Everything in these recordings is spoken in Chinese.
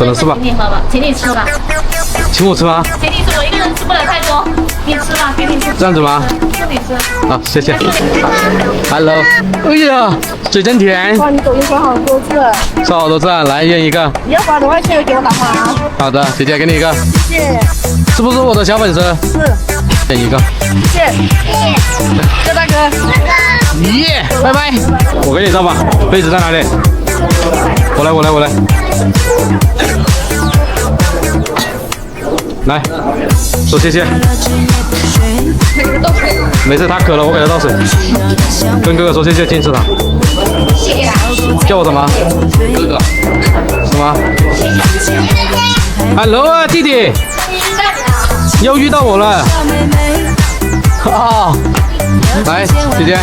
可能是吧。请你喝吧，请你吃吧，请我吃吗？请你吃，我一个人吃不了太多，你吃吧，给你吃。这样子吗？送你吃。好，谢谢。Hello，哎呀，水真甜，哇，你抖音刷好多次了，刷好多次啊，来一人一个。你要刷的话，现在给我打码啊。好的，姐姐给你一个，谢谢。是不是我的小粉丝？是。点一个。谢谢。谢大哥。耶，拜拜。我给你照吧，杯子在哪里？我来。来，说谢谢。没事，他渴了，我给他倒水。跟哥哥说谢谢，坚持他。叫我什么？哥哥。什么 ？Hello 啊，弟弟。又遇到我了。啊，来，姐姐。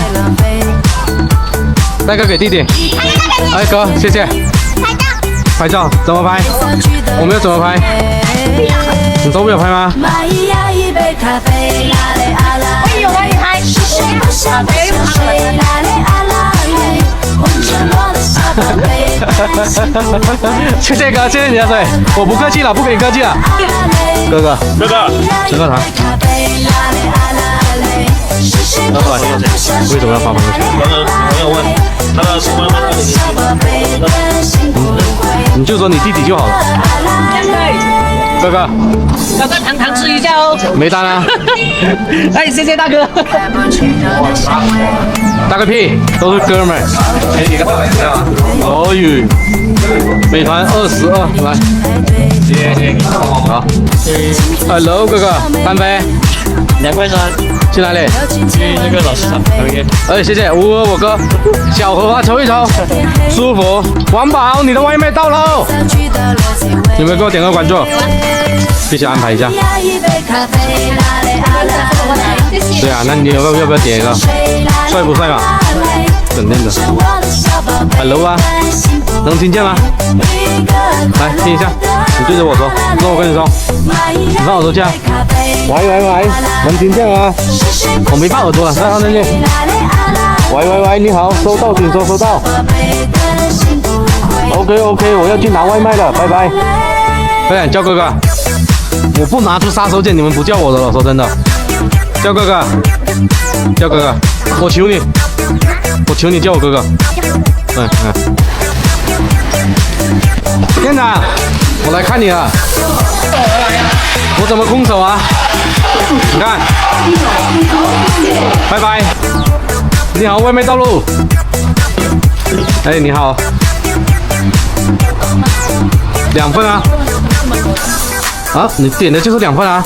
带个给弟弟。哎哥，谢谢。拍照怎么拍？我们要怎么拍？你都没有拍吗？我也有帮你拍。谢谢哥，谢谢你的水，我不客气了，不跟你客气了。哥哥，吃个糖。老板，为什么要发朋友圈？朋友问，他的什么你就说你弟弟就好了。哥哥，老哥糖吃一下哦。没单啊？哎，谢谢大哥。打个屁，都是哥们儿。哦呦，美团22，来。好。Hello， 哥哥，单飞。2块3，去哪里？去那个老市场那边。哎，谢谢我哥，小荷花抽一抽，舒服。王宝，你的外卖到喽，有没有给我点个关注？必须安排一下。对啊，那你要不要点一个？帅不帅嘛？肯定的。Hello 啊，能听见吗？来听一下，你对着我说，那我跟你说，你放耳朵去啊。喂，能听见吗？我没放耳朵了，再放进去。喂，你好，收到，请说收到。OK， 我要去拿外卖了，拜拜。快点叫哥哥，我不拿出杀手锏，你们不叫我的了，说真的。叫哥哥，我求你叫我哥哥。店长，我来看你了。我怎么空手啊？你看，拜拜。你好，外卖到喽。哎，你好。2份啊？啊，你点的就是2份啊？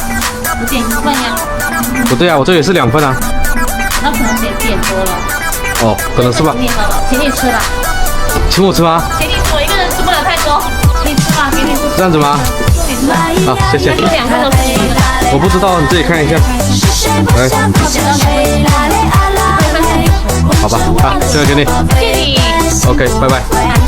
我点1份呀。不对啊，我这也是2份啊。那可能点多了。哦，可能是吧。请你喝吧，请你吃吧。请我吃吗？请你吃，我一个人吃不了太多，你吃吧，给你吃。这样子吗？送你吃。好，谢谢。这2份都是你的。我不知道，你自己看一下。来，好吧，好，这个给你。谢谢你。 OK， 拜拜。